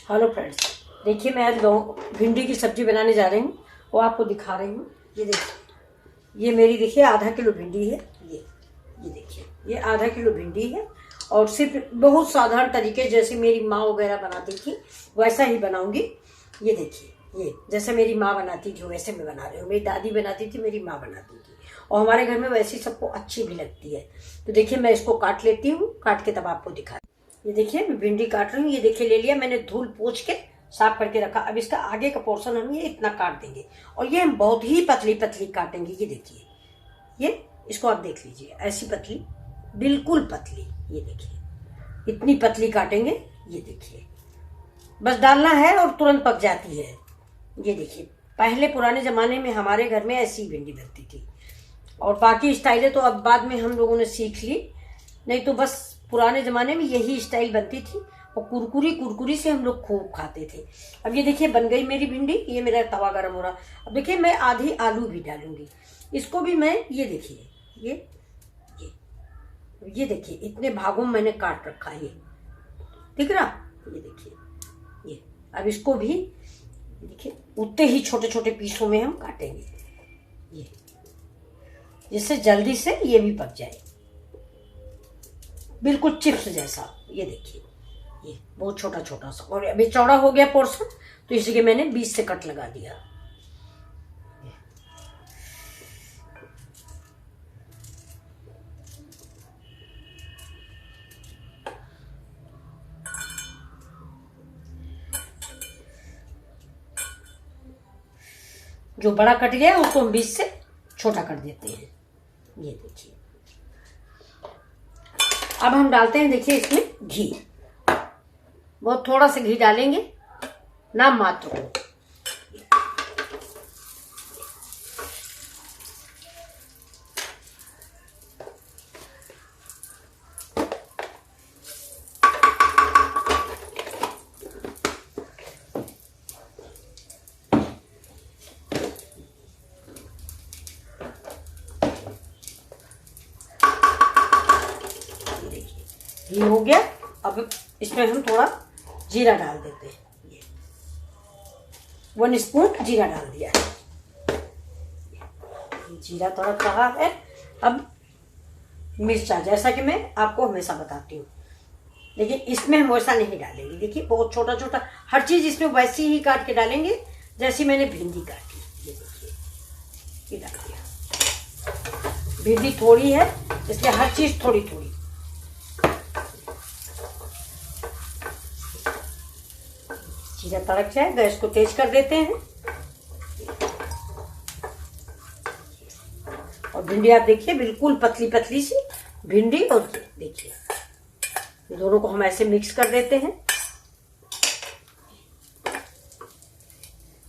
Hello friends, देखिए मैं आज भिंडी की सब्जी बनाने जा रही हूँ। वो आपको दिखा रही हूँ। ये देखिए, ये मेरी देखिए आधा किलो भिंडी है। ये देखिए, ये आधा किलो भिंडी है और सिर्फ बहुत साधारण तरीके जैसे मेरी माँ वगैरह बनाती थी वैसा ही बनाऊंगी। ये देखिए, ये जैसे मेरी माँ बनाती थी वैसे मैं बना रही हूँ। मेरी दादी बनाती थी, मेरी माँ बनाती थी और हमारे घर में वैसी सबको अच्छी भी लगती है। तो देखिए मैं इसको काट लेती हूँ, काट के तब आपको दिखा। ये देखिए मैं भिंडी काट रही हूँ। ये देखिए ले लिया मैंने, धुल पोंछ के साफ करके रखा। अब इसका आगे का पोर्शन हम ये इतना काट देंगे और ये हम बहुत ही पतली पतली काटेंगे। ये देखिए, ये इसको आप देख लीजिए, ऐसी पतली, बिल्कुल पतली। ये देखिए इतनी पतली काटेंगे। ये देखिए बस डालना है और तुरंत पक जाती है। ये देखिए पहले पुराने जमाने में हमारे घर में ऐसी भिंडी बनती थी और बाकी स्टाइलें तो अब बाद में हम लोगों ने सीख ली, नहीं तो बस पुराने जमाने में यही स्टाइल बनती थी और कुरकुरी कुरकुरी से हम लोग खूब खाते थे। अब ये देखिए बन गई मेरी भिंडी। ये मेरा तवा गरम हो रहा। अब देखिए मैं आधी आलू भी डालूंगी, इसको भी मैं, ये देखिए, ये देखिए इतने भागों में मैंने काट रखा है। ये दिख रहा, ये देखिए, ये अब इसको भी देखिए उतने ही छोटे छोटे पीसों में हम काटेंगे, ये जिससे जल्दी से ये भी पक जाए, बिल्कुल चिप्स जैसा। ये देखिए, ये बहुत छोटा छोटा सा, और अभी चौड़ा हो गया पोर्शन तो इसलिए मैंने 20 से कट लगा दिया। जो बड़ा कट गया उसको हम 20 से छोटा कर देते हैं। ये देखिए अब हम डालते हैं, देखिए इसमें घी, बहुत थोड़ा सा घी डालेंगे, नाम मात्र को। घी हो गया। अब इसमें हम थोड़ा जीरा डाल देते हैं। ये 1 स्पून जीरा डाल दिया है। जीरा तड़क रहा है। अब मिर्चा, जैसा कि मैं आपको हमेशा बताती हूँ, लेकिन इसमें हम वैसा नहीं डालेंगे। देखिए बहुत छोटा छोटा, हर चीज इसमें वैसी ही काट के डालेंगे जैसी मैंने भिंडी काटी। ये देखिए, ये डाल दिया। भिंडी थोड़ी है इसलिए हर चीज थोड़ी थोड़ी। जीरा तड़क जाए, गैस को तेज कर देते हैं और भिंडी आप देखिए बिल्कुल पतली पतली सी भिंडी। और देखिए ये दोनों को हम ऐसे मिक्स कर देते हैं।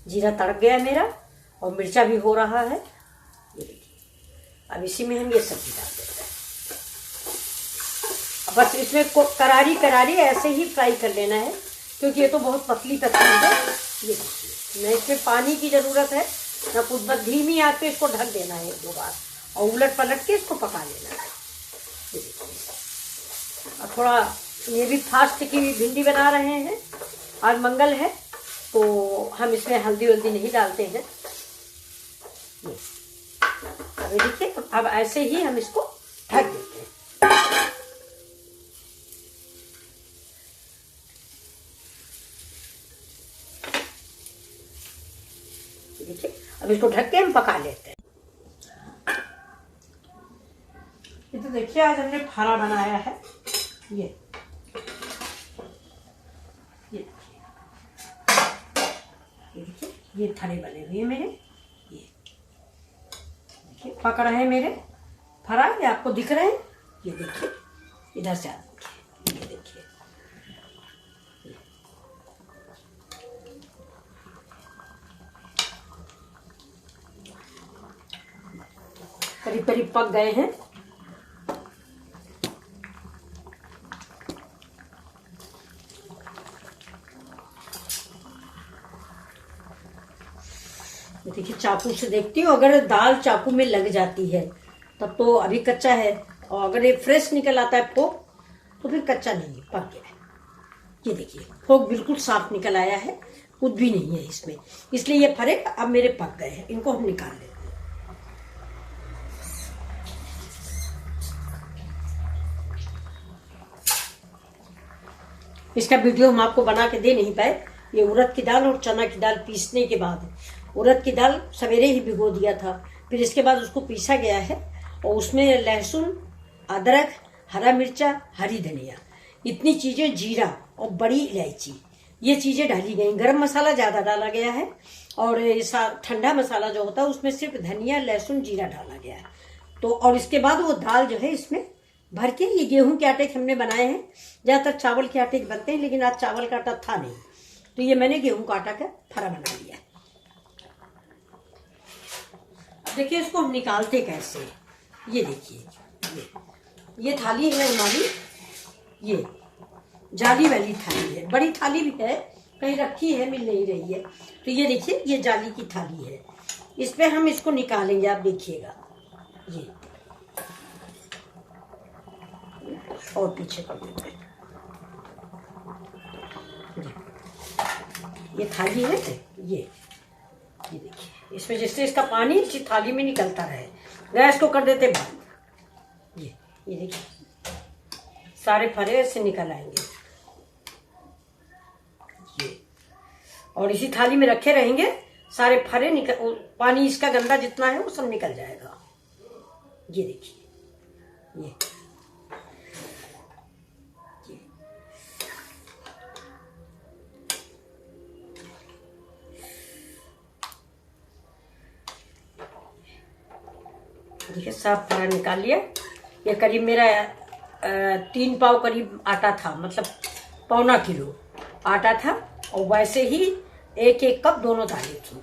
जीरा तड़क गया मेरा और मिर्चा भी हो रहा है। ये देखिए अब इसी में हम ये सब्जी डाल देते हैं। बस इसमें करारी करारी ऐसे ही फ्राई कर लेना है क्योंकि ये तो बहुत पतली पतली है। ये देखिए मैं इसमें पानी की जरूरत है ना कुछ, बस धीमी आंच पे इसको ढक देना है 2 बार और उलट पलट के इसको पका लेना है। ये देखिए और थोड़ा ये भी फास्ट की भिंडी बना रहे हैं, आज मंगल है तो हम इसमें हल्दी वल्दी नहीं डालते हैं। अभी देखिए अब ऐसे ही हम इसको ढक देते हैं। देखिए अब इसको ढक के हम पका लेते हैं। ये तो देखिए आज हमने फारा बनाया है। ये देखिए ये थड़े बने हुए हैं मेरे। ये देखिए पक रहे हैं मेरे फरा, ये आपको दिख रहे हैं। ये देखिए इधर से आप देखिए, ये देखिए करीब करीब पक गए हैं। देखिए चाकू से देखती हूँ, अगर दाल चाकू में लग जाती है तब तो अभी कच्चा है, और अगर ये फ्रेश निकल आता है तो फिर कच्चा नहीं, पक गया है। ये देखिए फोक बिल्कुल साफ निकल आया है, कुछ भी नहीं है इसमें, इसलिए ये फरे अब मेरे पक गए हैं। इनको हम निकाल लेते हैं। इसका वीडियो हम आपको बना के दे नहीं पाए। ये उड़द की दाल और चना की दाल पीसने के बाद, उड़द की दाल सवेरे ही भिगो दिया था, फिर इसके बाद उसको पीसा गया है और उसमें लहसुन, अदरक, हरा मिर्चा, हरी धनिया, इतनी चीजें, जीरा और बड़ी इलायची, ये चीजें डाली गई। गरम मसाला ज्यादा डाला गया है और ठंडा मसाला जो होता है उसमें सिर्फ धनिया, लहसुन, जीरा डाला गया है। तो और इसके बाद वो दाल जो है इसमें भर के, ये गेहूं के आटे के हमने बनाए हैं, ज्यादातर चावल के आटे के बनते हैं, लेकिन आज चावल का आटा था नहीं, तो ये मैंने गेहूं का आटा का फरा बना लिया। देखिए इसको हम निकालते कैसे, ये देखिए ये थाली है हमारी, ये जाली वाली थाली है, बड़ी थाली भी है, कहीं रखी है मिल नहीं रही है, तो ये देखिए ये जाली की थाली है, इस पे हम इसको निकालेंगे, आप देखिएगा। ये और पीछे कर देते हैं, ये थाली है, ये देखिए इसमें जिससे इसका पानी इसी थाली में निकलता रहे। गैस को कर देते बंद। ये देखिए सारे फरे से निकल आएंगे ये, और इसी थाली में रखे रहेंगे, सारे फरे निकल, पानी इसका गंदा जितना है वो सब निकल जाएगा। ये देखिए ये देखिए साफ फरा निकाल लिया। ये करीब मेरा 3 पाव करीब आटा था, मतलब 1.25 किलो आटा था, और वैसे ही 1-1 कप दोनों दालें थी।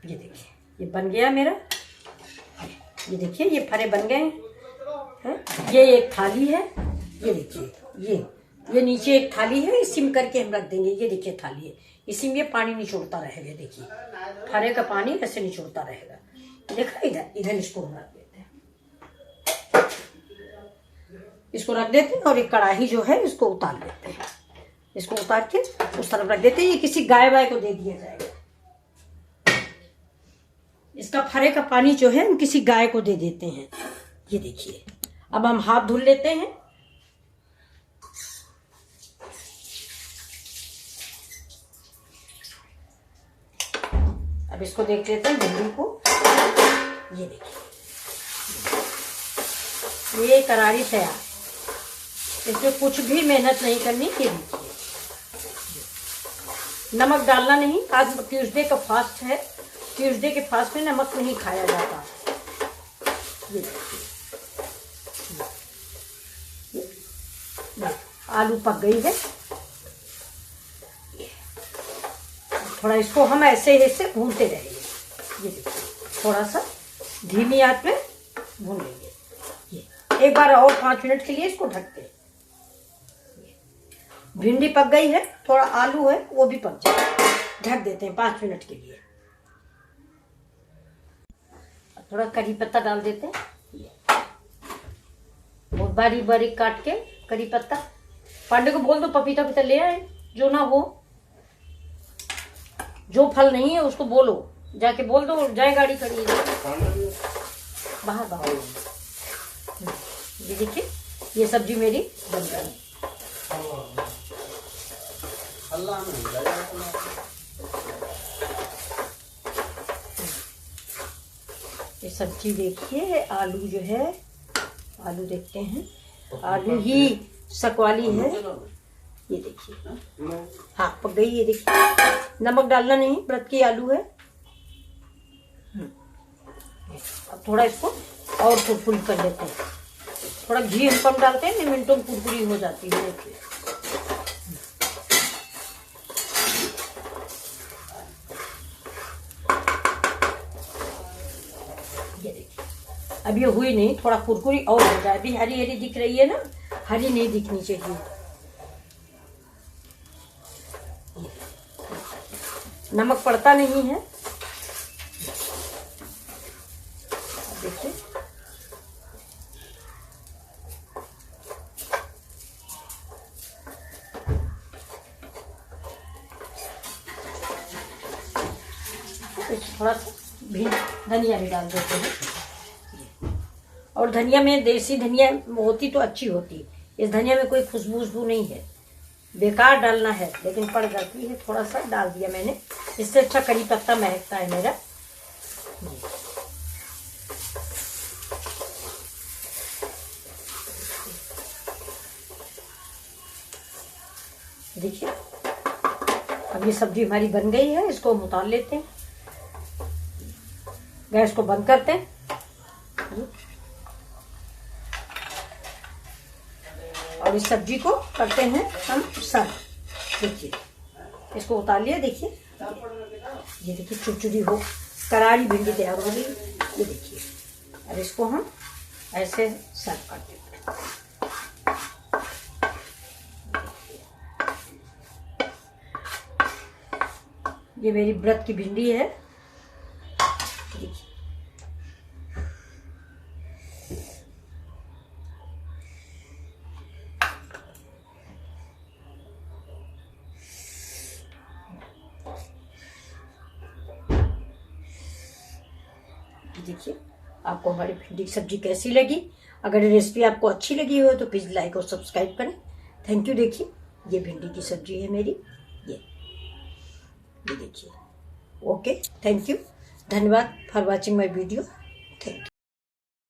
ये देखिए ये बन गया मेरा, ये देखिए ये फरे बन गए हैं। ये एक थाली है, ये देखिए ये नीचे एक थाली है, इसी में करके हम रख देंगे। ये देखिए थाली है, इसी में पानी निचोड़ता रहेगा, देखिए फरे का पानी ऐसे निचोड़ता रहेगा। देखा इधर इसको हम रख देते हैं, इसको रख देते हैं, और एक कढ़ाई जो है इसको उतार लेते हैं, इसको उतार के उस तरफ रख देते हैं। ये किसी गाय वाय को दे दिया जाएगा, इसका फरे का पानी जो है हम किसी गाय को दे देते हैं। ये देखिए अब हम हाथ धुल लेते हैं। अब इसको देख लेते हैं भिंडी को। ये देखिए ये करारी तैयार, इसमें कुछ भी मेहनत नहीं करनी। ये देखिए नमक डालना नहीं, आज ट्यूसडे का फास्ट है, ट्यूसडे के फास्ट में नमक नहीं खाया जाता। ये देखिए आलू पक गई है, थोड़ा इसको हम ऐसे भूनते रहेंगे। ये देखिए थोड़ा सा धीमी आंच में भून लेंगे। ये एक बार और 5 मिनट के लिए इसको ढकते हैं। भिंडी पक गई है, थोड़ा आलू है वो भी पक जाए, ढक देते हैं 5 मिनट के लिए। थोड़ा करी पत्ता डाल देते हैं, बहुत बारीक बारीक काट के करी पत्ता। पांडे को बोल दो पपीता पिता ले आए, जो ना हो, जो फल नहीं है उसको बोलो, जाके बोल दो, जाए गाड़ी खड़ी है बाहर बाहर। ये देखिए ये सब्जी मेरी बन गई। ये सब्जी देखिए, आलू जो है, आलू देखते हैं, आलू ही सकवाली है। ये देखिए हाँ पक गई। ये देखिए नमक डालना नहीं, व्रत की आलू है। अब थोड़ा इसको और कुरकुरी कर लेते हैं, थोड़ा घी हम कम डालते हैं, मिनटों में कुरकुरी हो जाती है। देखिए ये देखिए अब ये हुई नहीं, थोड़ा कुरकुरी और हो जाए। अभी हरी हरी दिख रही है ना, हरी नहीं दिखनी चाहिए। नमक पड़ता नहीं है, देखिए इसमें थोड़ा सा धनिया भी डाल देते हैं। और धनिया में देसी धनिया होती तो अच्छी होती, इस धनिया में कोई खुशबू नहीं है, बेकार डालना है लेकिन पड़ जाती है, थोड़ा सा डाल दिया मैंने। इससे अच्छा करी पत्ता महकता है मेरा। देखिए अब ये सब्जी हमारी बन गई है, इसको हम उतार लेते हैं। गैस को बंद करते हैं। और इस सब्जी को करते हैं हम सर्व। देखिए इसको उतार लिया। देखिए ये देखिए चुरचुरी हो करारी भिंडी तैयार हो गई। ये देखिए अब इसको हम ऐसे सर्व कर देते हैं। ये मेरी व्रत की भिंडी है। देखिए देखिए आपको हमारी भिंडी की सब्जी कैसी लगी। अगर ये रेसिपी आपको अच्छी लगी हो तो प्लीज़ लाइक और सब्सक्राइब करें। Thank you. देखिए ये भिंडी की सब्जी है मेरी। ये देखिए। Okay, thank you. धन्यवाद for watching my video. Thank you.